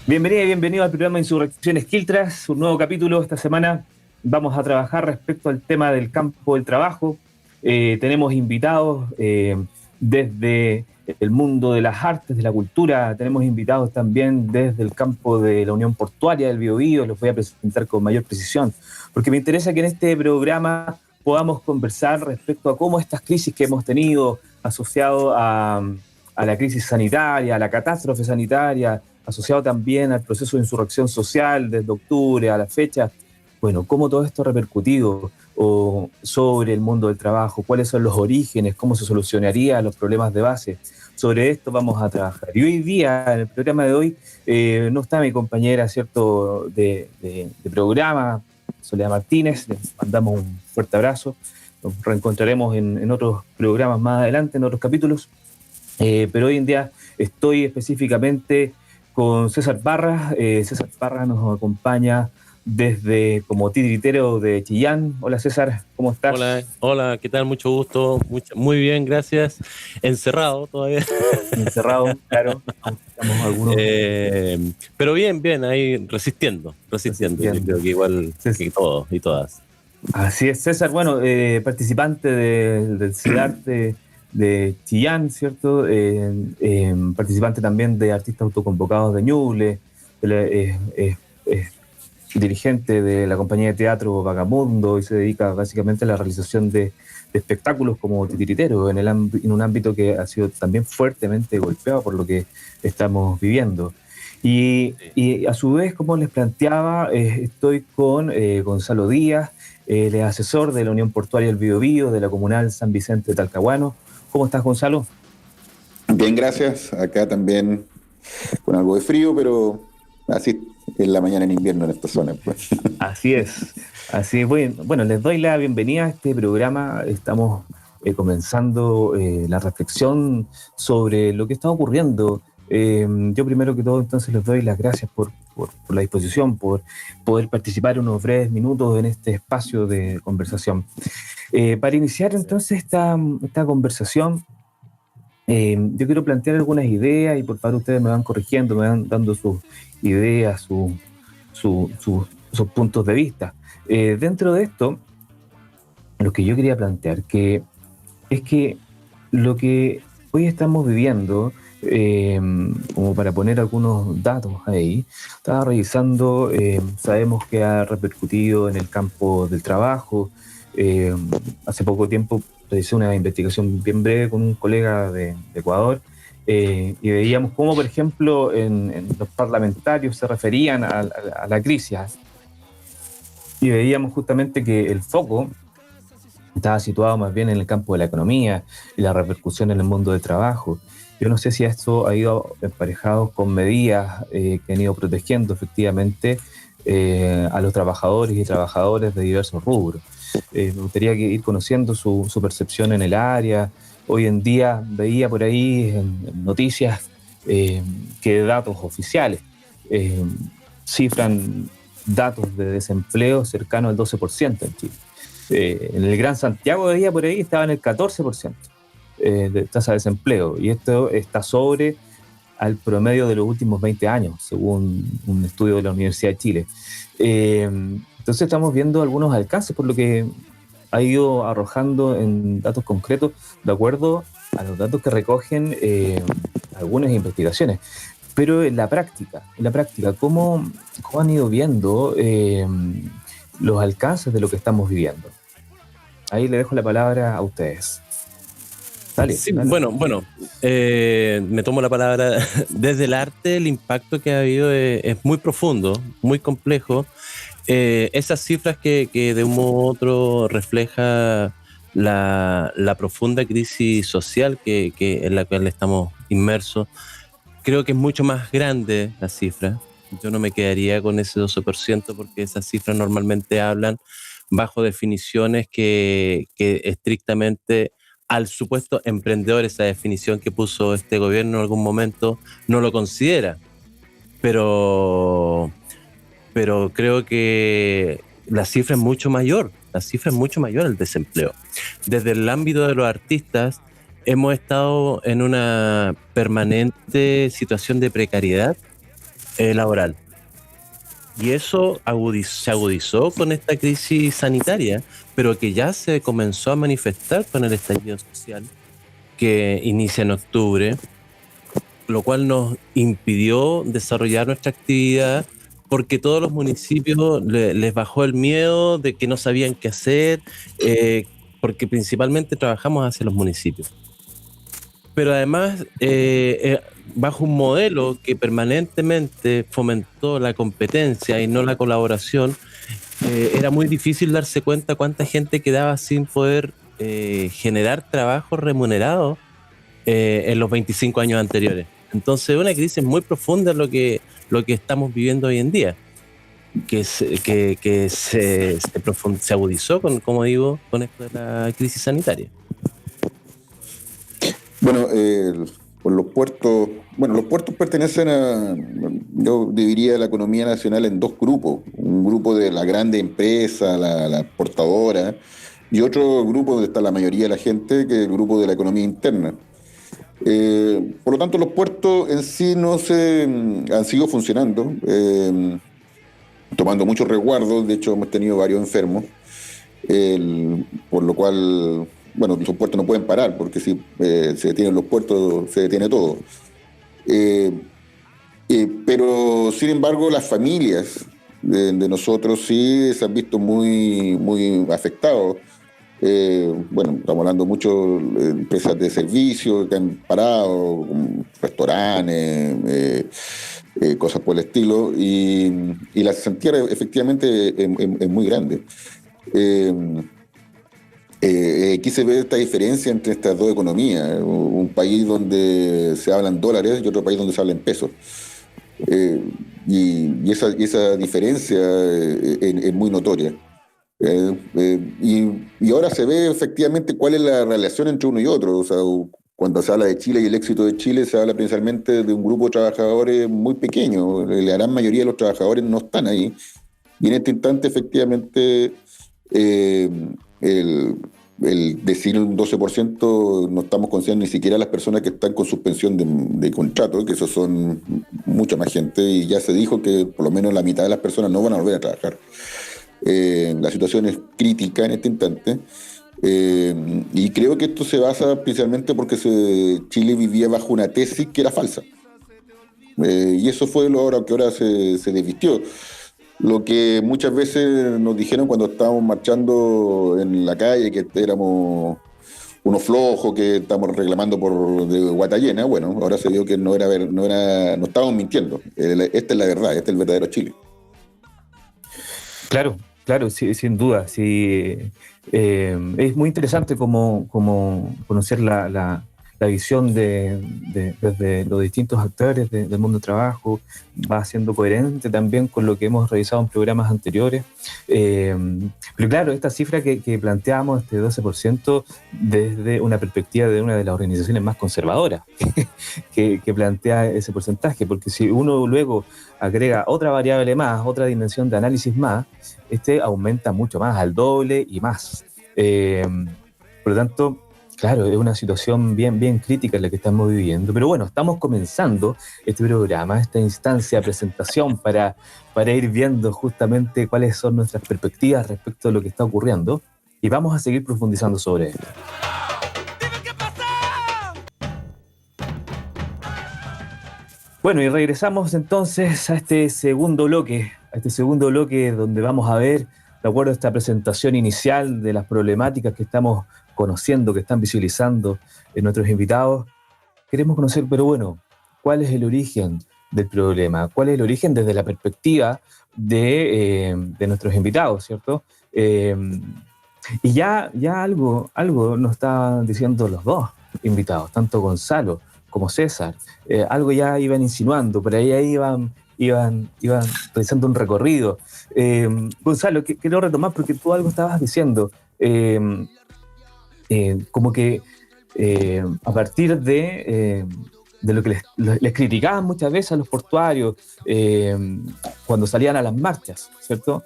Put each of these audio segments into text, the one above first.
Bienvenida y bienvenido al programa Insurrecciones Quiltras, un nuevo capítulo. Esta semana vamos a trabajar respecto al tema del campo del trabajo. Tenemos invitados desde el mundo de las artes, de la cultura. Tenemos invitados también desde el campo de la Unión Portuaria del Biobío. Los voy a presentar con mayor precisión, porque me interesa que en este programa podamos conversar respecto a cómo estas crisis que hemos tenido asociado a la crisis sanitaria, a la catástrofe sanitaria, asociado también al proceso de insurrección social desde octubre a la fecha. Bueno, cómo todo esto ha repercutido sobre el mundo del trabajo, cuáles son los orígenes, cómo se solucionarían los problemas de base. Sobre esto vamos a trabajar. Y hoy día, en el programa de hoy, no está mi compañera, ¿cierto?, de programa, Soledad Martínez. Les mandamos un fuerte abrazo. Nos reencontraremos en otros programas más adelante, en otros capítulos. Pero hoy en día estoy específicamente con César Parra. César Parra nos acompaña desde como titiritero de Chillán. Hola César, ¿cómo Hola, estás? hola, ¿qué tal? Mucho gusto, muy bien, gracias. Encerrado todavía. Encerrado, claro. Estamos algunos Pero bien, bien, ahí resistiendo. Yo resistiendo. creo que igual que todos y todas. Así es, César. Bueno, participante del CIDART de Chillán, ¿cierto? Participante también de Artistas Autoconvocados de Ñuble, es dirigente de la compañía de teatro Vagamundo y se dedica básicamente a la realización de espectáculos como titiritero en un ámbito que ha sido también fuertemente golpeado por lo que estamos viviendo. Y a su vez, como les planteaba, estoy con Gonzalo Díaz. Él es asesor de la Unión Portuaria del Biobío, de la Comunal San Vicente de Talcahuano. ¿Cómo estás, Gonzalo? Bien, gracias. Acá también con algo de frío, pero así es la mañana en invierno en esta zona, pues. Así es. Así es. Bueno, les doy la bienvenida a este programa. Estamos comenzando la reflexión sobre lo que está ocurriendo. Yo primero que todo entonces les doy las gracias por la disposición, por poder participar unos breves minutos en este espacio de conversación. Para iniciar entonces esta conversación, yo quiero plantear algunas ideas y por favor ustedes me van corrigiendo, me van dando sus ideas, sus puntos de vista. Dentro de esto, lo que yo quería plantear es que lo que hoy estamos viviendo, como para poner algunos datos ahí, estaba revisando, sabemos que ha repercutido en el campo del trabajo. eh, Hace poco tiempo realizé una investigación bien breve con un colega de Ecuador, y veíamos cómo, por ejemplo, en los parlamentarios se referían a la crisis, y veíamos justamente que el foco estaba situado más bien en el campo de la economía y la repercusión en el mundo del trabajo. Yo no sé si esto ha ido emparejado con medidas que han ido protegiendo efectivamente a los trabajadores y trabajadoras de diversos rubros. Me gustaría ir conociendo su percepción en el área. Hoy en día veía por ahí en noticias que datos oficiales eh, cifran datos de desempleo cercano al 12% en Chile. En el Gran Santiago de día por ahí estaba en el 14% de tasa de desempleo, y esto está sobre al promedio de los últimos 20 años, según un estudio de la Universidad de Chile. Entonces estamos viendo algunos alcances por lo que ha ido arrojando en datos concretos, de acuerdo a los datos que recogen algunas investigaciones. Pero en la práctica, ¿cómo han ido viendo los alcances de lo que estamos viviendo? Ahí le dejo la palabra a ustedes. Dale, Sí, dale. me tomo la palabra. Desde el arte, el impacto que ha habido es muy profundo, muy complejo. Esas cifras que de un modo u otro refleja la profunda crisis social en la cual estamos inmersos, creo que es mucho más grande la cifra. Yo no me quedaría con ese 12% porque esas cifras normalmente hablan bajo definiciones que estrictamente al supuesto emprendedor, esa definición que puso este gobierno en algún momento, no lo considera. Pero, pero creo que la cifra es mucho mayor el desempleo. Desde el ámbito de los artistas, hemos estado en una permanente situación de precariedad laboral. Y eso se agudizó con esta crisis sanitaria, pero que ya se comenzó a manifestar con el estallido social que inicia en octubre, lo cual nos impidió desarrollar nuestra actividad porque todos los municipios les bajó el miedo de que no sabían qué hacer, porque principalmente trabajamos hacia los municipios. Pero además, bajo un modelo que permanentemente fomentó la competencia y no la colaboración, era muy difícil darse cuenta cuánta gente quedaba sin poder generar trabajo remunerado en los 25 años anteriores. Entonces, una crisis muy profunda es lo que estamos viviendo hoy en día, que se agudizó, como digo, con esto de la crisis sanitaria. Bueno, por los puertos pertenecen yo dividiría la economía nacional en dos grupos. Un grupo de la grande empresa, la exportadora, y otro grupo donde está la mayoría de la gente, que es el grupo de la economía interna. Por lo tanto, los puertos en sí han seguido funcionando, tomando muchos resguardos. De hecho, hemos tenido varios enfermos, por lo cual, bueno, los puertos no pueden parar, porque si se detienen los puertos, se detiene todo. Pero, sin embargo, las familias de nosotros sí se han visto muy, muy afectados. Bueno, estamos hablando mucho de empresas de servicios que han parado, restaurantes, cosas por el estilo, y la cesantía efectivamente es muy grande. Aquí se ve esta diferencia entre estas dos economías, un país donde se hablan dólares y otro país donde se habla en pesos. Y esa diferencia es muy notoria. Y ahora se ve efectivamente cuál es la relación entre uno y otro. O sea, cuando se habla de Chile y el éxito de Chile, se habla principalmente de un grupo de trabajadores muy pequeño. La gran mayoría de los trabajadores no están ahí. Y en este instante, efectivamente, el decir un 12%, no estamos considerando ni siquiera las personas que están con suspensión de contrato, que esos son mucha más gente, y ya se dijo que por lo menos la mitad de las personas no van a volver a trabajar. La situación es crítica en este instante, y creo que esto se basa principalmente porque Chile vivía bajo una tesis que era falsa, y eso fue que ahora se desvistió. Lo que muchas veces nos dijeron cuando estábamos marchando en la calle, que éramos unos flojos, que estamos reclamando de guata llena. Bueno, ahora se vio que no estábamos mintiendo. Esta es la verdad, este es el verdadero Chile. Claro, sí, sin duda. Sí, es muy interesante como conocer la visión desde los distintos actores del mundo del trabajo. Va siendo coherente también con lo que hemos revisado en programas anteriores. Pero claro, esta cifra que planteamos, este 12%, desde una perspectiva de una de las organizaciones más conservadoras que plantea ese porcentaje, porque si uno luego agrega otra variable más, otra dimensión de análisis más, aumenta mucho más, al doble y más. Por lo tanto, claro, es una situación bien crítica en la que estamos viviendo. Pero bueno, estamos comenzando este programa, esta instancia de presentación para ir viendo justamente cuáles son nuestras perspectivas respecto a lo que está ocurriendo, y vamos a seguir profundizando sobre esto. Bueno, y regresamos entonces a este segundo bloque donde vamos a ver, de acuerdo a esta presentación inicial de las problemáticas que estamos conociendo, que están visibilizando en nuestros invitados, queremos conocer, pero bueno, ¿cuál es el origen del problema? ¿Cuál es el origen desde la perspectiva de nuestros invitados, ¿cierto? Y ya algo nos estaban diciendo los dos invitados, tanto Gonzalo como César. Algo ya iban insinuando, por ahí iban realizando un recorrido. Gonzalo, quiero retomar porque tú algo estabas diciendo. Como que a partir de lo que les criticaban muchas veces a los portuarios cuando salían a las marchas, ¿cierto?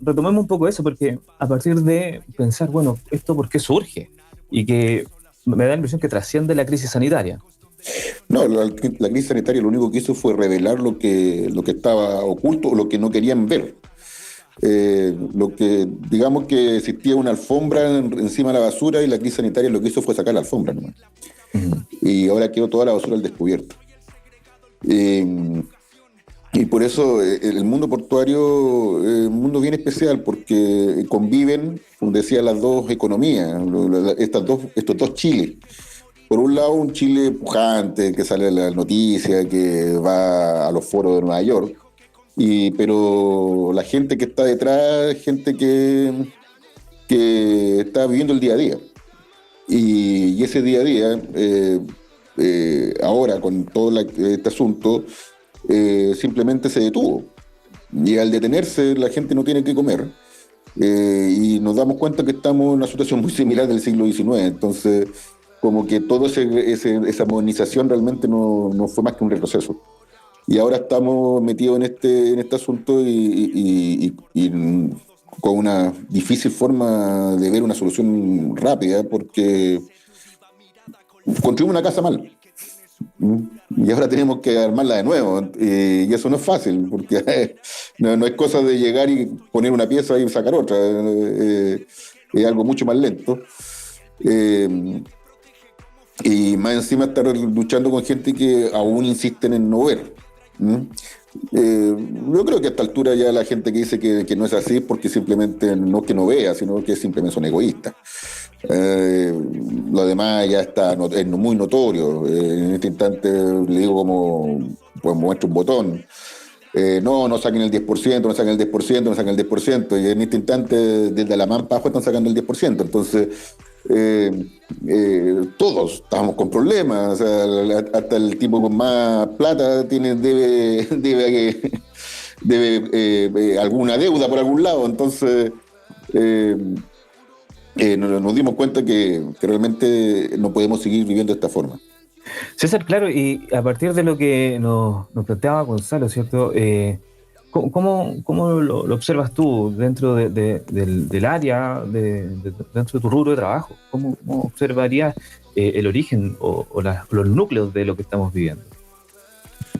Retomemos un poco eso, porque a partir de pensar, bueno, ¿esto por qué surge? Y que me da la impresión que trasciende la crisis sanitaria. No, la crisis sanitaria lo único que hizo fue revelar lo que estaba oculto o lo que no querían ver. Digamos que existía una alfombra encima de la basura y la crisis sanitaria lo que hizo fue sacar la alfombra nomás. Ujú. Y ahora quedó toda la basura al descubierto. Y por eso el mundo portuario es un mundo bien especial porque conviven, como decía, las dos economías, estos dos Chiles. Por un lado, un Chile pujante, que sale en las noticias, que va a los foros de Nueva York, pero la gente que está detrás es gente que está viviendo el día a día. Y ese día a día, ahora con todo este asunto, simplemente se detuvo. Y al detenerse, la gente no tiene que comer. Y nos damos cuenta que estamos en una situación muy similar del siglo XIX. Entonces, como que toda esa modernización realmente no fue más que un retroceso. Y ahora estamos metidos en este asunto y con una difícil forma de ver una solución rápida porque construimos una casa mal. Y ahora tenemos que armarla de nuevo. Y eso no es fácil, porque no es cosa de llegar y poner una pieza y sacar otra. Es algo mucho más lento. Y más encima estar luchando con gente que aún insisten en no ver. Yo creo que a esta altura ya la gente que dice que no es así es porque simplemente no es que no vea, sino que simplemente son egoístas. Lo demás ya es muy notorio. En este instante le digo como pues muestro un botón. No saquen el 10%, no saquen el 10%, no saquen el 10%. Y en este instante, desde la man para abajo están sacando el 10%. Entonces, todos estamos con problemas. O sea, hasta el tipo con más plata debe alguna deuda por algún lado. Entonces, nos dimos cuenta que realmente no podemos seguir viviendo de esta forma. César, claro, y a partir de lo que nos planteaba Gonzalo, ¿cierto? ¿Cómo lo observas tú dentro del área, dentro de tu rubro de trabajo? ¿Cómo observarías el origen o los núcleos de lo que estamos viviendo?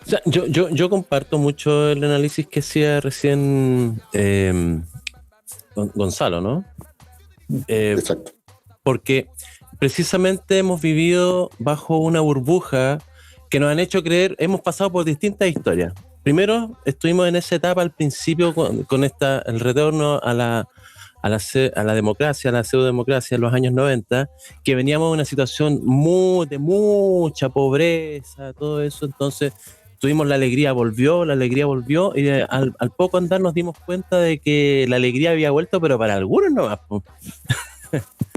O sea, yo comparto mucho el análisis que hacía recién Gonzalo, ¿no? Exacto. Porque precisamente hemos vivido bajo una burbuja que nos han hecho creer, hemos pasado por distintas historias. Primero, estuvimos en esa etapa al principio con el retorno a la democracia, a la pseudodemocracia en los años 90, que veníamos de una situación de mucha pobreza, todo eso. Entonces, tuvimos la alegría volvió, y al poco andar nos dimos cuenta de que la alegría había vuelto, pero para algunos no más.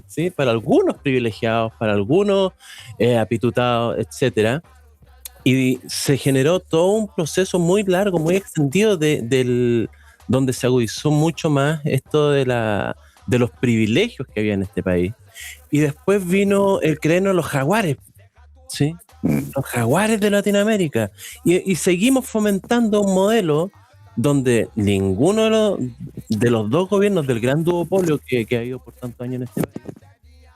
¿Sí? Para algunos privilegiados, para algunos apitutados, etcétera. Y se generó todo un proceso muy largo, muy extendido donde se agudizó mucho más esto de los privilegios que había en este país. Y después vino el creernos los jaguares, ¿sí? Los jaguares de Latinoamérica. Y seguimos fomentando un modelo donde ninguno de los dos gobiernos del gran duopolio que ha habido por tantos años en este país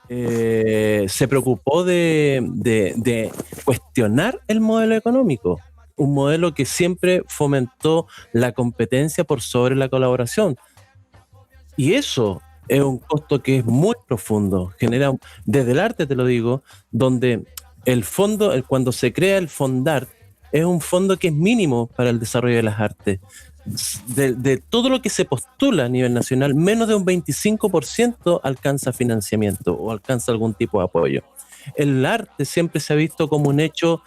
se preocupó de cuestionar el modelo económico, un modelo que siempre fomentó la competencia por sobre la colaboración. Y eso es un costo que es muy profundo, genera, desde el arte te lo digo, donde el fondo, cuando se crea el Fondart, es un fondo que es mínimo para el desarrollo de las artes. De todo lo que se postula a nivel nacional, menos de un 25% alcanza financiamiento o alcanza algún tipo de apoyo. El arte siempre se ha visto como un hecho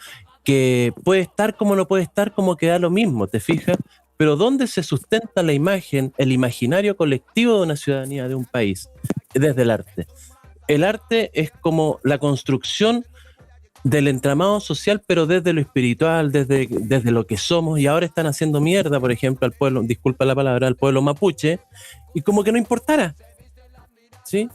que puede estar como no puede estar, como que da lo mismo, ¿te fijas? Pero ¿dónde se sustenta la imagen, el imaginario colectivo de una ciudadanía, de un país? Desde el arte. El arte es como la construcción del entramado social, pero desde lo espiritual, desde lo que somos, y ahora están haciendo mierda, por ejemplo, al pueblo, disculpa la palabra, al pueblo mapuche, y como que no importara, ¿sí?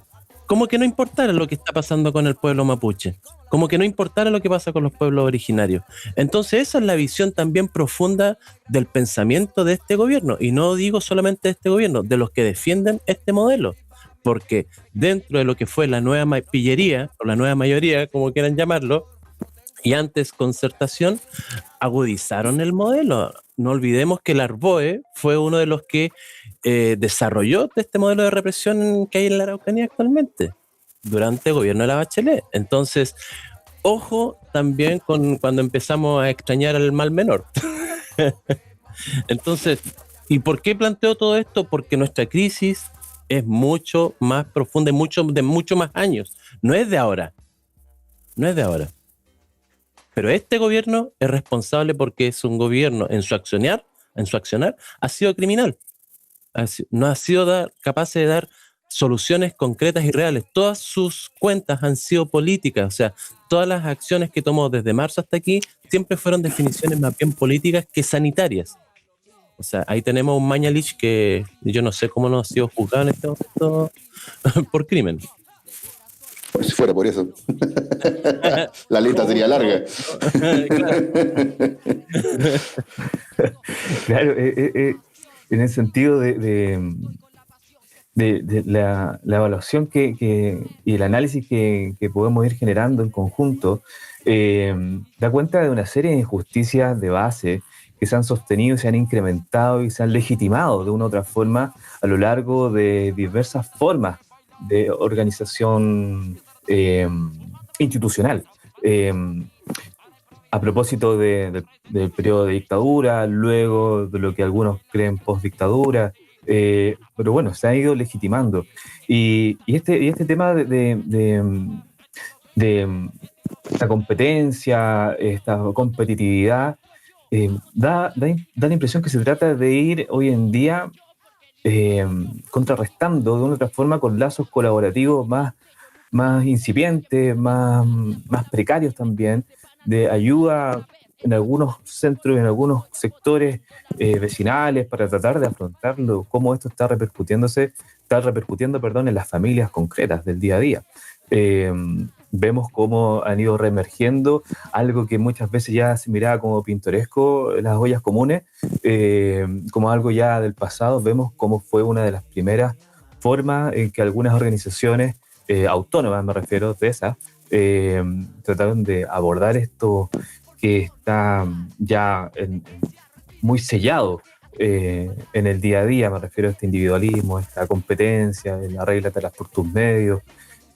Como que no importara lo que está pasando con el pueblo mapuche, como que no importara lo que pasa con los pueblos originarios. Entonces esa es la visión también profunda del pensamiento de este gobierno, y no digo solamente de este gobierno, de los que defienden este modelo, porque dentro de lo que fue la nueva pillería, o la nueva mayoría, como quieran llamarlo, y antes concertación, agudizaron el modelo. No olvidemos que el Arboe fue uno de los que desarrolló este modelo de represión que hay en la Araucanía actualmente, durante el gobierno de la Bachelet. Entonces, ojo también con cuando empezamos a extrañar al mal menor. Entonces, ¿y por qué planteo todo esto? Porque nuestra crisis es mucho más profunda, de mucho más años. No es de ahora. Pero este gobierno es responsable porque es un gobierno en su accionar ha sido criminal. No ha sido capaz de dar soluciones concretas y reales. Todas sus cuentas han sido políticas, o sea, todas las acciones que tomó desde marzo hasta aquí siempre fueron definiciones más bien políticas que sanitarias. O sea, ahí tenemos un Mañalich que yo no sé cómo no ha sido juzgado en este momento por crimen. Si fuera por eso. La lista sería larga. Claro, en el sentido de la evaluación y el análisis que podemos ir generando en conjunto, da cuenta de una serie de injusticias de base que se han sostenido, se han incrementado y se han legitimado de una u otra forma a lo largo de diversas formas de organización institucional. A propósito del periodo de dictadura, luego de lo que algunos creen post-dictadura, pero bueno, se ha ido legitimando. Y este tema de esta competencia, esta competitividad, da la impresión que se trata de ir hoy en día contrarrestando de una u otra forma con lazos colaborativos más incipientes, más precarios también, de ayuda en algunos centros, en algunos sectores vecinales para tratar de afrontarlo, cómo esto está repercutiendo, en las familias concretas del día a día. Vemos cómo han ido reemergiendo algo que muchas veces ya se miraba como pintoresco, las ollas comunes, como algo ya del pasado. Vemos cómo fue una de las primeras formas en que algunas organizaciones autónomas, me refiero, de esas, trataron de abordar esto que está ya muy sellado en el día a día. Me refiero a este individualismo, esta competencia, la regla por tus medios,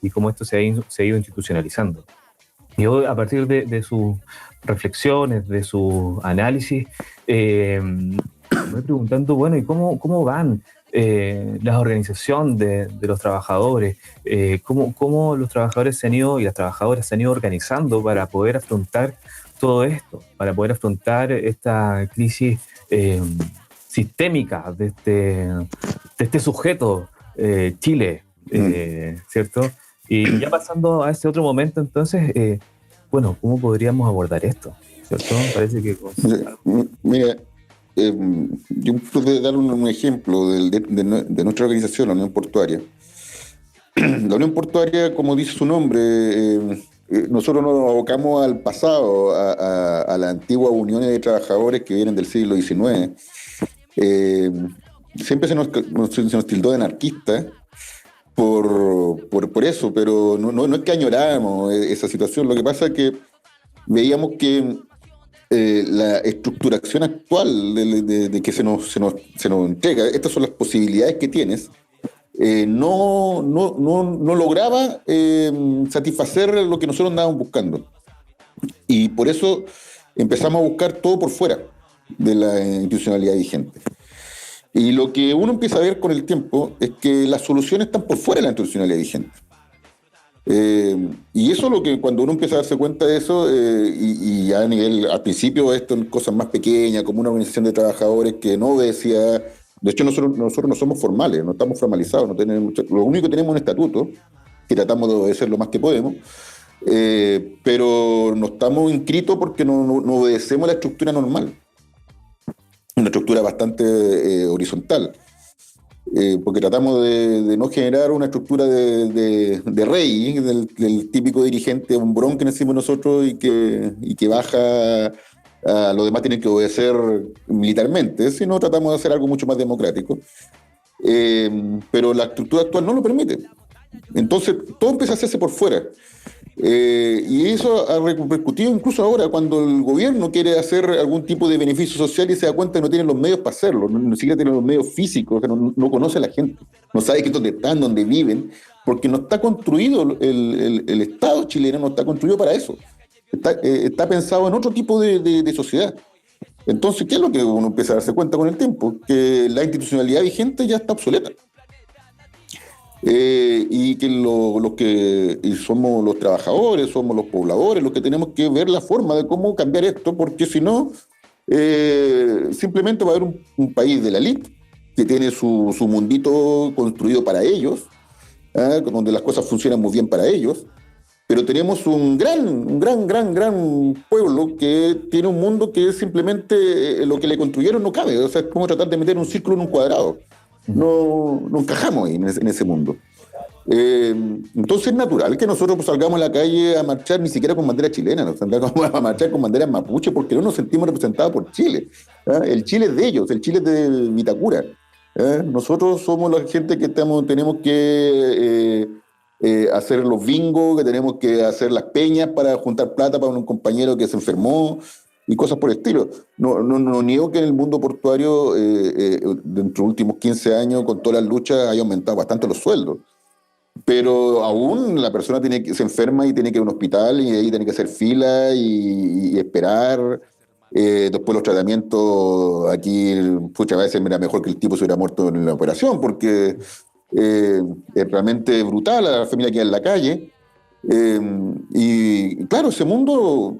y cómo esto se ha ido institucionalizando. Y hoy, a partir de sus reflexiones, de su análisis, me voy preguntando, bueno, ¿y cómo van la organización de los trabajadores? ¿Cómo los trabajadores y las trabajadoras se han ido organizando para poder afrontar todo esto, para poder afrontar esta crisis sistémica de este sujeto, Chile, ¿cierto? Y ya pasando a ese otro momento, entonces, bueno, ¿cómo podríamos abordar esto? ¿Cierto? Parece que... Mira, yo puedo dar un ejemplo de nuestra organización, la Unión Portuaria. La Unión Portuaria, como dice su nombre, nosotros nos abocamos al pasado, a las antiguas uniones de trabajadores que vienen del siglo XIX. Siempre se nos tildó de anarquistas por eso, pero no es que añoráramos esa situación. Lo que pasa es que veíamos que la estructuración actual de que se nos entrega, estas son las posibilidades que tienes, no lograba satisfacer lo que nosotros andábamos buscando. Y por eso empezamos a buscar todo por fuera de la institucionalidad vigente. Y lo que uno empieza a ver con el tiempo es que las soluciones están por fuera de la institucionalidad vigente. Y eso es lo que cuando uno empieza a darse cuenta de eso, y ya al principio esto en cosas más pequeñas, como una organización de trabajadores que no obedecía. De hecho, nosotros no somos formales, no estamos formalizados, lo único que tenemos es un estatuto, que tratamos de obedecer lo más que podemos, pero no estamos inscritos porque no obedecemos la estructura normal, una estructura bastante horizontal, porque tratamos de no generar una estructura de rey, del típico dirigente hombrón que decimos nosotros y que baja... los demás tienen que obedecer militarmente, sino tratamos de hacer algo mucho más democrático. Pero la estructura actual no lo permite. Entonces, todo empieza a hacerse por fuera. Y eso ha repercutido incluso ahora cuando el gobierno quiere hacer algún tipo de beneficio social y se da cuenta que no tiene los medios para hacerlo, no siquiera tiene los medios físicos, que no conoce a la gente, no sabe qué dónde están, dónde viven, porque no está construido el Estado chileno, no está construido para eso. Está pensado en otro tipo de sociedad. Entonces, ¿qué es lo que uno empieza a darse cuenta con el tiempo? Que la institucionalidad vigente ya está obsoleta. Y que los que somos los trabajadores, somos los pobladores, los que tenemos que ver la forma de cómo cambiar esto, porque si no, simplemente va a haber un país de la élite que tiene su mundito construido para ellos, donde las cosas funcionan muy bien para ellos, pero tenemos un gran pueblo que tiene un mundo que simplemente lo que le construyeron no cabe. O sea, es como tratar de meter un círculo en un cuadrado. No encajamos ahí en ese mundo. Entonces es natural que nosotros pues, salgamos a la calle a marchar ni siquiera con bandera chilena, nos salgamos a marchar con bandera mapuche porque no nos sentimos representados por Chile. El Chile es de ellos, el Chile es de Vitacura. Nosotros somos la gente que tenemos que hacer los bingos, que tenemos que hacer las peñas para juntar plata para un compañero que se enfermó y cosas por el estilo. No niego que en el mundo portuario, dentro de los últimos 15 años, con todas las luchas, haya aumentado bastante los sueldos. Pero aún la persona se enferma y tiene que ir a un hospital y ahí tiene que hacer fila y esperar. Después los tratamientos aquí, muchas veces era mejor que el tipo se hubiera muerto en la operación porque es realmente brutal a la familia que hay en la calle. Y claro, ese mundo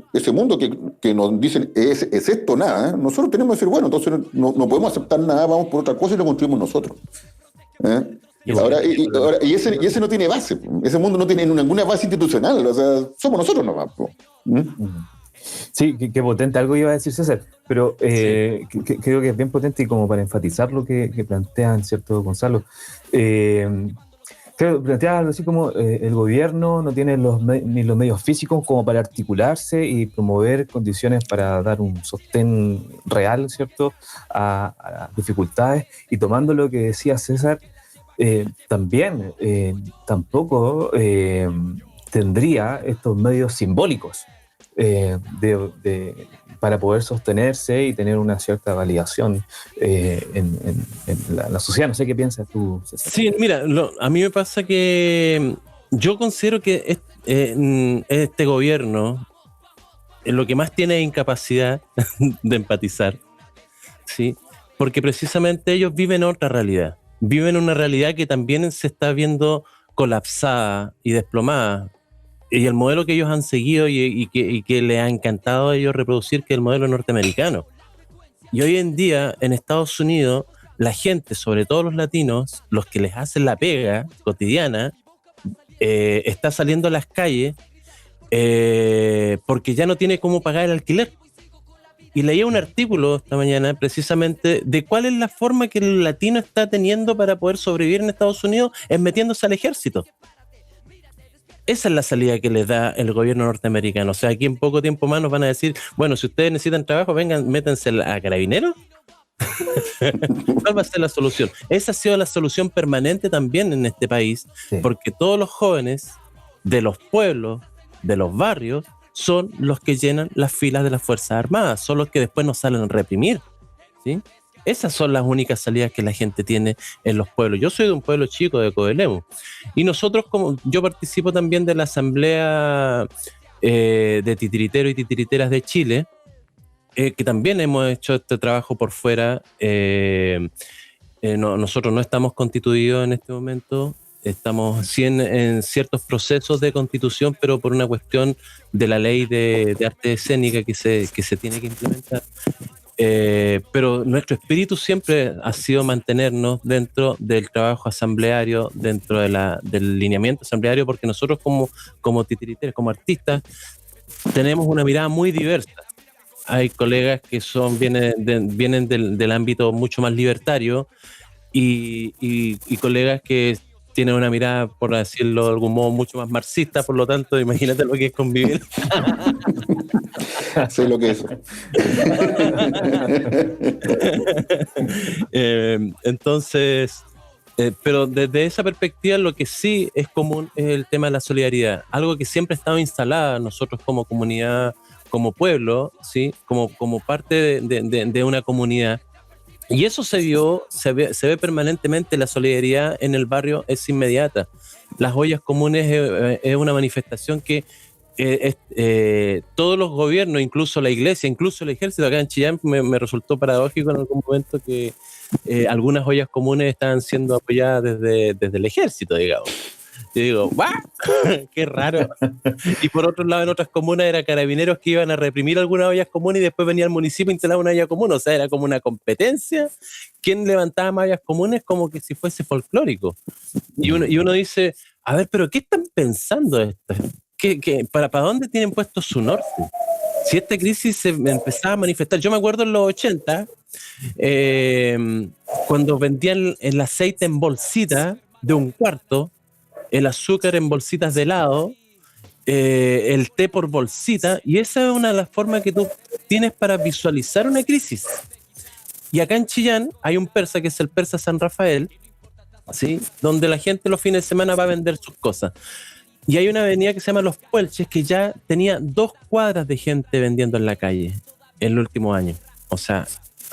que nos dicen es esto nada, nosotros tenemos que decir, bueno, entonces no podemos aceptar nada, vamos por otra cosa y lo construimos nosotros. Y ese no tiene base, ese mundo no tiene ninguna base institucional, o sea, somos nosotros nomás. Sí, qué potente, algo iba a decir César, pero creo que es bien potente y como para enfatizar lo que plantean, ¿cierto, Gonzalo? Claro, plantea algo así como el gobierno no tiene ni los medios físicos como para articularse y promover condiciones para dar un sostén real, ¿cierto?, a las dificultades. Y tomando lo que decía César, también tampoco tendría estos medios simbólicos para poder sostenerse y tener una cierta validación en la sociedad. No sé qué piensas tú, César. Sí, mira, a mí me pasa que yo considero que este gobierno lo que más tiene es incapacidad de empatizar, ¿sí? Porque precisamente ellos viven otra realidad. Viven una realidad que también se está viendo colapsada y desplomada. Y el modelo que ellos han seguido y que les ha encantado a ellos reproducir, que es el modelo norteamericano. Y hoy en día, en Estados Unidos, la gente, sobre todo los latinos, los que les hacen la pega cotidiana, está saliendo a las calles porque ya no tiene cómo pagar el alquiler. Y leía un artículo esta mañana precisamente de cuál es la forma que el latino está teniendo para poder sobrevivir en Estados Unidos, es metiéndose al ejército. Esa es la salida que les da el gobierno norteamericano. O sea, aquí en poco tiempo más nos van a decir, bueno, si ustedes necesitan trabajo, vengan, métanse a Carabineros. ¿Cuál va a ser la solución? Esa ha sido la solución permanente también en este país, sí. Porque todos los jóvenes de los pueblos, de los barrios, son los que llenan las filas de las Fuerzas Armadas, son los que después nos salen a reprimir, ¿sí? Esas son las únicas salidas que la gente tiene en los pueblos. Yo soy de un pueblo chico, de Codelemo, y nosotros, yo participo también de la Asamblea de Titiriteros y Titiriteras de Chile, que también hemos hecho este trabajo por fuera. Nosotros no estamos constituidos en este momento, estamos en ciertos procesos de constitución, pero por una cuestión de la ley de arte escénica que se tiene que implementar. Pero nuestro espíritu siempre ha sido mantenernos dentro del trabajo asambleario, dentro del lineamiento asambleario, porque nosotros como titiriteros, como artistas, tenemos una mirada muy diversa. Hay colegas que vienen del ámbito mucho más libertario y colegas que tienen una mirada, por decirlo de algún modo, mucho más marxista, por lo tanto, imagínate lo que es convivir. Sé lo que es. Entonces, Pero desde esa perspectiva lo que sí es común es el tema de la solidaridad, algo que siempre ha estado instalada nosotros como comunidad, como pueblo, ¿sí? Como parte de una comunidad. Y eso se ve permanentemente. La solidaridad en el barrio es inmediata. Las ollas comunes es una manifestación que todos los gobiernos, incluso la iglesia, incluso el ejército, acá en Chillán me resultó paradójico en algún momento que algunas ollas comunes estaban siendo apoyadas desde el ejército, digamos. Yo digo, ¡guau! ¡Qué raro! Y por otro lado, en otras comunas eran carabineros que iban a reprimir algunas ollas comunes y después venía el municipio e instalaba una olla común. O sea, era como una competencia. ¿Quién levantaba más ollas comunes? Como que si fuese folclórico. Y uno dice, a ver, ¿pero qué están pensando esto? ¿Para dónde tienen puesto su norte? Si esta crisis se empezaba a manifestar, yo me acuerdo en los 80, cuando vendían el aceite en bolsita de un cuarto, el azúcar en bolsitas de helado, el té por bolsita, y esa es una de las formas que tú tienes para visualizar una crisis. Y acá en Chillán hay un persa que es el Persa San Rafael, ¿sí? Donde la gente los fines de semana va a vender sus cosas. Y hay una avenida que se llama Los Puelches que ya tenía 2 cuadras de gente vendiendo en la calle en el último año. O sea,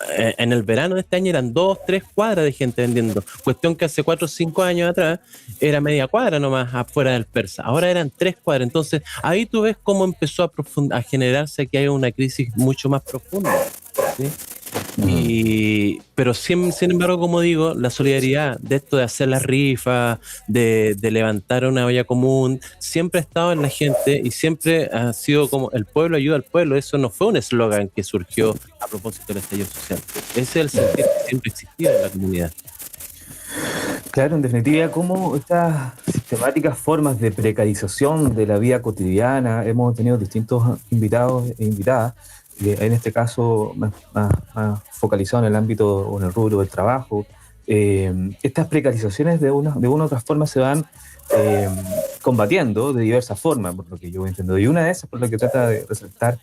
en el verano de este año eran 2, 3 cuadras de gente vendiendo. Cuestión que hace 4 o 5 años atrás era media cuadra nomás afuera del Persa. Ahora eran 3 cuadras. Entonces ahí tú ves cómo empezó a generarse que hay una crisis mucho más profunda, ¿sí? Pero sin embargo, como digo, la solidaridad de esto de hacer las rifas, de levantar una olla común, siempre ha estado en la gente y siempre ha sido como el pueblo ayuda al pueblo. Eso no fue un eslogan que surgió a propósito del estallido social. Ese es el sentido que siempre existía en la comunidad. Claro, en definitiva, cómo estas sistemáticas formas de precarización de la vida cotidiana, hemos tenido distintos invitados e invitadas, en este caso más focalizado en el ámbito o en el rubro del trabajo. Estas precarizaciones de una u otra forma se van combatiendo de diversas formas, por lo que yo entiendo. Y una de esas, por lo que trata de resaltar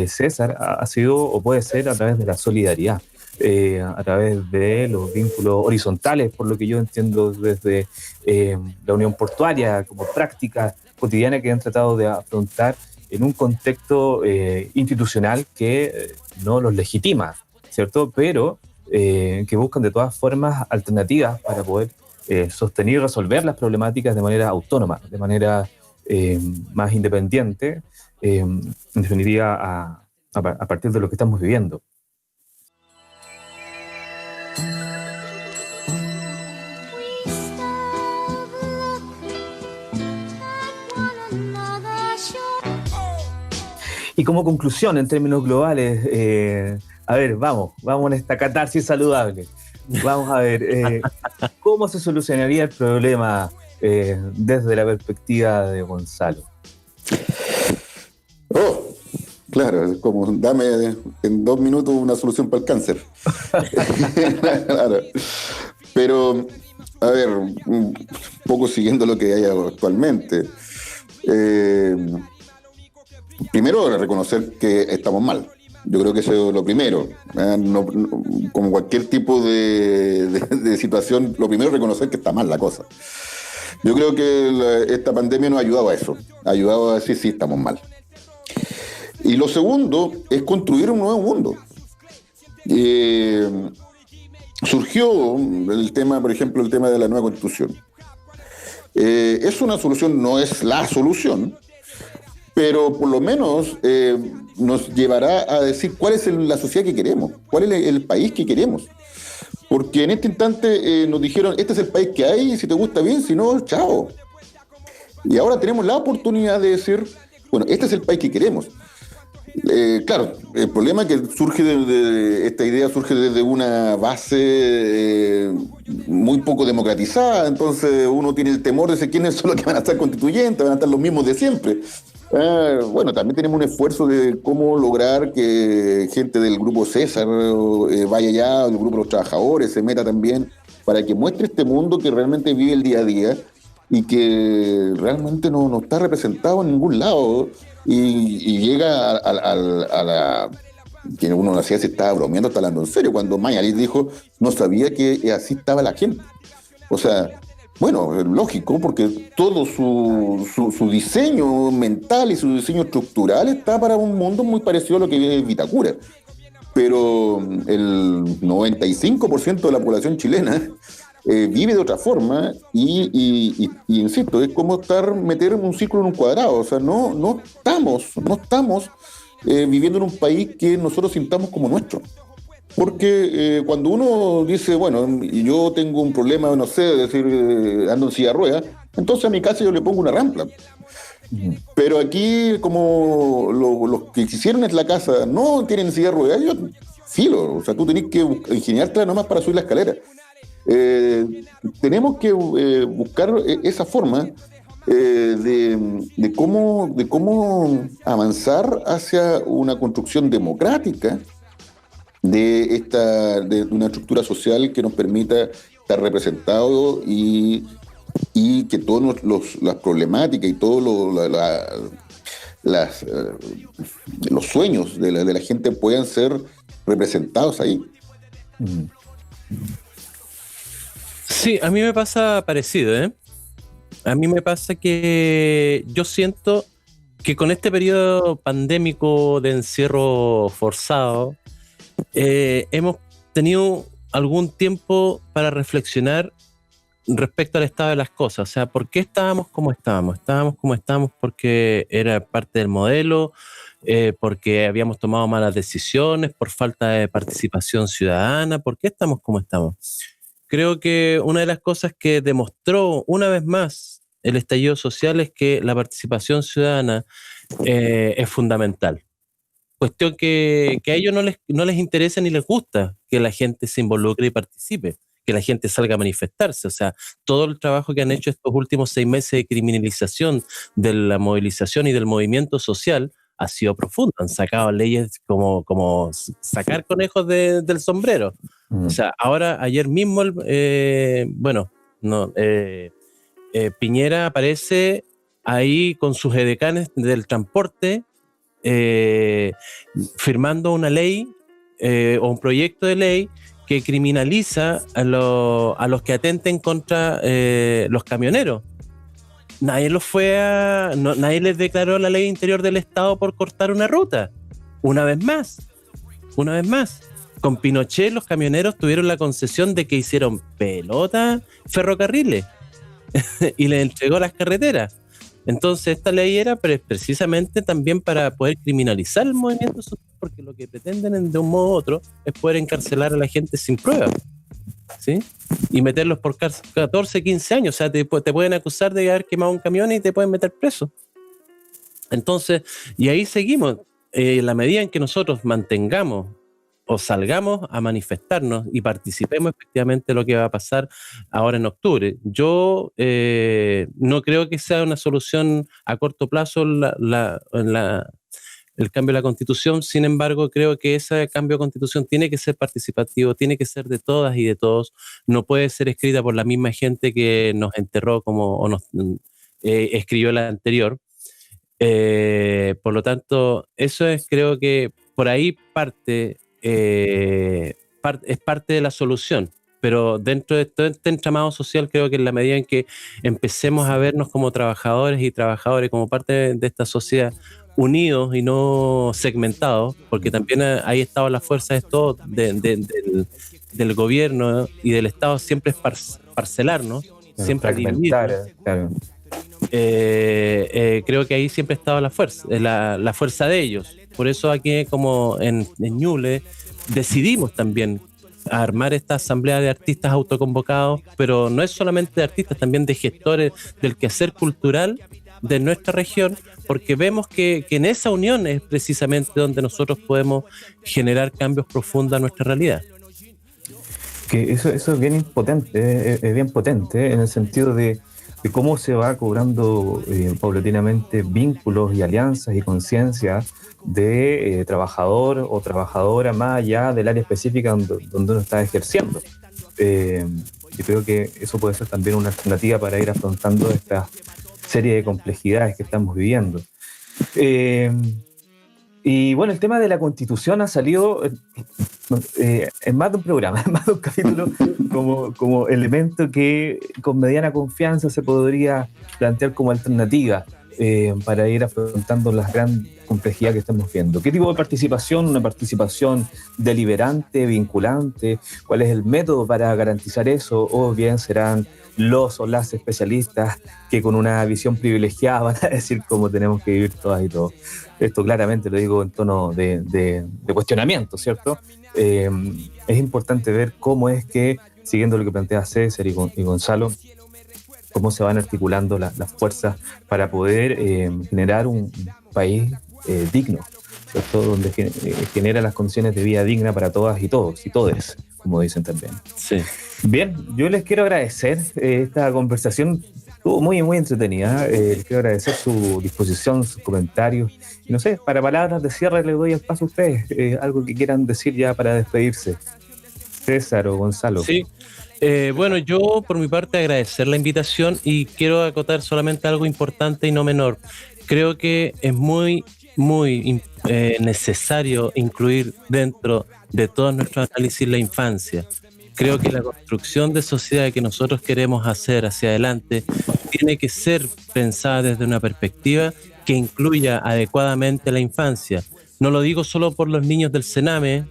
César, ha sido o puede ser a través de la solidaridad, a través de los vínculos horizontales, por lo que yo entiendo desde la Unión Portuaria como práctica cotidiana que han tratado de afrontar en un contexto institucional que no los legitima, ¿cierto? Pero que buscan de todas formas alternativas para poder sostener y resolver las problemáticas de manera autónoma, de manera más independiente, en definitiva a partir de lo que estamos viviendo. Y como conclusión, en términos globales, a ver, vamos en esta catarsis saludable. Vamos a ver, ¿cómo se solucionaría el problema desde la perspectiva de Gonzalo? Oh, claro, como dame en 2 minutos una solución para el cáncer. Claro. Pero, a ver, un poco siguiendo lo que hay actualmente. Primero, reconocer que estamos mal. Yo creo que eso es lo primero. Como cualquier tipo de situación, lo primero es reconocer que está mal la cosa. Yo creo que esta pandemia nos ha ayudado a eso. Ha ayudado a decir, sí, estamos mal. Y lo segundo es construir un nuevo mundo. Surgió el tema, por ejemplo, el tema de la nueva Constitución. Es una solución, no es la solución, pero por lo menos nos llevará a decir cuál es la sociedad que queremos, cuál es el país que queremos. Porque en este instante nos dijeron, este es el país que hay, si te gusta bien, si no, chao. Y ahora tenemos la oportunidad de decir, bueno, este es el país que queremos. Claro, el problema es que esta idea surge desde una base muy poco democratizada, entonces uno tiene el temor de decir quiénes son los que van a estar constituyentes, van a estar los mismos de siempre. Bueno, también tenemos un esfuerzo de cómo lograr que gente del grupo César vaya allá, del grupo de los trabajadores, se meta también, para que muestre este mundo que realmente vive el día a día y que realmente no está representado en ningún lado. Y llega a la que uno hacía, se estaba bromeando, está hablando en serio, cuando Mañalich dijo, no sabía que así estaba la gente. O sea, bueno, es lógico, porque todo su diseño mental y su diseño estructural está para un mundo muy parecido a lo que es Vitacura. Pero el 95% de la población chilena vive de otra forma y insisto, es como meter un círculo en un cuadrado. O sea, no estamos viviendo en un país que nosotros sintamos como nuestro. Porque cuando uno dice, bueno, yo tengo un problema, no sé, decir, ando en silla de ruedas, entonces a mi casa yo le pongo una rampa. Pero aquí, como los que hicieron en la casa no tienen silla de ruedas, yo filo, o sea, tú tenés que ingeniártela nomás para subir la escalera. Tenemos que buscar esa forma de cómo avanzar hacia una construcción democrática de una estructura social que nos permita estar representados y que todas las problemáticas y todos los sueños de la gente puedan ser representados ahí. Sí, a mí me pasa parecido, ¿eh? A mí me pasa que yo siento que con este periodo pandémico de encierro forzado, hemos tenido algún tiempo para reflexionar respecto al estado de las cosas. O sea, ¿por qué estábamos como estábamos? Estábamos como estábamos porque era parte del modelo, porque habíamos tomado malas decisiones, por falta de participación ciudadana. ¿Por qué estamos como estamos? Creo que una de las cosas que demostró una vez más el estallido social es que la participación ciudadana es fundamental. Cuestión que a ellos no les interesa ni les gusta que la gente se involucre y participe, que la gente salga a manifestarse. O sea, todo el trabajo que han hecho estos últimos 6 meses de criminalización de la movilización y del movimiento social ha sido profundo. Han sacado leyes como sacar conejos del sombrero. O sea, ayer mismo, Piñera aparece ahí con sus edecanes del transporte, firmando una ley o un proyecto de ley que criminaliza a los que atenten contra los camioneros. Nadie les declaró la ley interior del Estado por cortar una ruta. Una vez más. Con Pinochet los camioneros tuvieron la concesión de que hicieron pelota ferrocarriles y les entregó las carreteras. Entonces esta ley era precisamente también para poder criminalizar el movimiento social, porque lo que pretenden de un modo u otro es poder encarcelar a la gente sin pruebas, ¿sí? Y meterlos por 14, 15 años. O sea, te pueden acusar de haber quemado un camión y te pueden meter preso. Entonces, y ahí seguimos. En la medida en que nosotros mantengamos o salgamos a manifestarnos y participemos efectivamente de lo que va a pasar ahora en octubre. Yo no creo que sea una solución a corto plazo el cambio de la Constitución. Sin embargo, creo que ese cambio de Constitución tiene que ser participativo, tiene que ser de todas y de todos. No puede ser escrita por la misma gente que nos enterró o nos escribió la anterior. Por lo tanto, eso creo que por ahí es parte de la solución, pero dentro de todo este entramado social creo que en la medida en que empecemos a vernos como trabajadores y trabajadores, como parte de esta sociedad, unidos y no segmentados, porque también ahí estaba la fuerza de esto del gobierno y del Estado, siempre es parcelarnos, siempre fragmentar, claro. Creo que ahí siempre ha estado la fuerza de ellos. Por eso aquí, como en Ñuble, decidimos también armar esta asamblea de artistas autoconvocados, pero no es solamente de artistas, también de gestores del quehacer cultural de nuestra región, porque vemos que en esa unión es precisamente donde nosotros podemos generar cambios profundos a nuestra realidad. Que eso es bien potente, es bien potente en el sentido de cómo se va cobrando paulatinamente vínculos y alianzas y conciencia de trabajador o trabajadora más allá del área específica donde uno está ejerciendo. Yo creo que eso puede ser también una alternativa para ir afrontando esta serie de complejidades que estamos viviendo. Y bueno, el tema de la Constitución ha salido en más de un programa, en más de un capítulo, como elemento que con mediana confianza se podría plantear como alternativa para ir afrontando la gran complejidad que estamos viendo. ¿Qué tipo de participación? ¿Una participación deliberante, vinculante? ¿Cuál es el método para garantizar eso? ¿O bien serán los o las especialistas que con una visión privilegiada van a decir cómo tenemos que vivir todas y todos? Esto claramente lo digo en tono de cuestionamiento, ¿cierto? Es importante ver cómo es que, siguiendo lo que plantea César y Gonzalo, cómo se van articulando las fuerzas para poder generar un país digno, ¿cierto? Donde genera las condiciones de vida digna para todas y todos, y todes, como dicen también. Sí. Bien, yo les quiero agradecer esta conversación. Estuvo muy, muy entretenida. Les quiero agradecer su disposición, sus comentarios. Y no sé, para palabras de cierre les doy el paso a ustedes. Algo que quieran decir ya para despedirse. César o Gonzalo. Sí. Bueno, yo por mi parte agradecer la invitación y quiero acotar solamente algo importante y no menor. Creo que es muy necesario incluir dentro de todos nuestros análisis la infancia. Creo que la construcción de sociedad que nosotros queremos hacer hacia adelante tiene que ser pensada desde una perspectiva que incluya adecuadamente la infancia. No lo digo solo por los niños del Sename,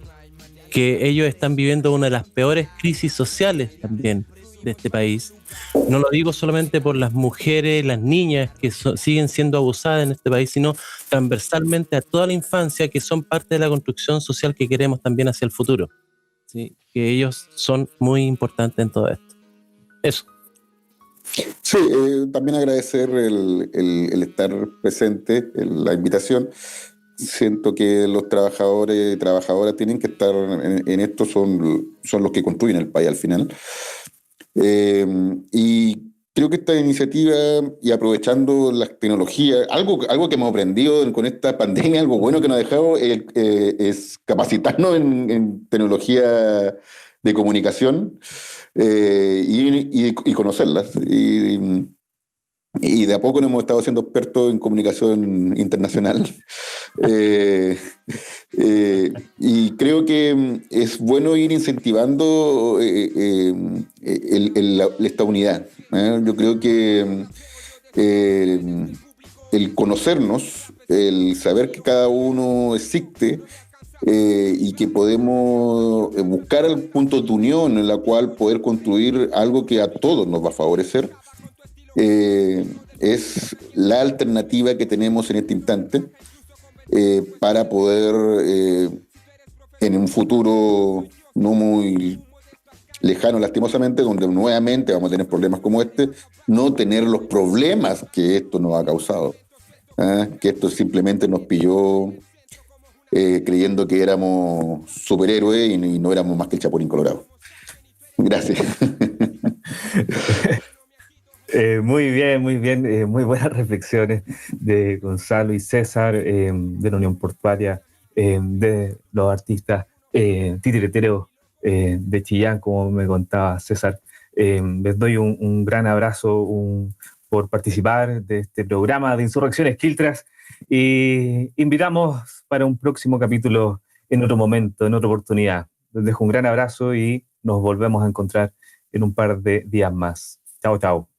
que ellos están viviendo una de las peores crisis sociales también de este país. No lo digo solamente por las mujeres, las niñas que siguen siendo abusadas en este país, sino transversalmente a toda la infancia que son parte de la construcción social que queremos también hacia el futuro. ¿Sí? Que ellos son muy importantes en todo esto. Eso. Sí, también agradecer el estar presente, la invitación. Siento que los trabajadores y trabajadoras tienen que estar en esto, son los que construyen el país al final. Y creo que esta iniciativa, y aprovechando las tecnologías, algo que hemos aprendido con esta pandemia, algo bueno que nos ha dejado, es capacitarnos en tecnología de comunicación y conocerlas. Y de a poco nos hemos estado haciendo expertos en comunicación internacional. Y creo que es bueno ir incentivando esta unidad. Yo creo que el conocernos, el saber que cada uno existe y que podemos buscar el punto de unión en la cual poder construir algo que a todos nos va a favorecer, es la alternativa que tenemos en este instante para poder en un futuro no muy lejano, lastimosamente, donde nuevamente vamos a tener problemas como este, no tener los problemas que esto nos ha causado. Que esto simplemente nos pilló creyendo que éramos superhéroes y no éramos más que el Chapulín Colorado. Gracias. Muy bien, muy buenas reflexiones de Gonzalo y César, de la Unión Portuaria, de los artistas titireteros de Chillán, como me contaba César. Les doy un gran abrazo por participar de este programa de Insurrecciones Quiltras y invitamos para un próximo capítulo en otro momento, en otra oportunidad. Les dejo un gran abrazo y nos volvemos a encontrar en un par de días más. Chao, chao.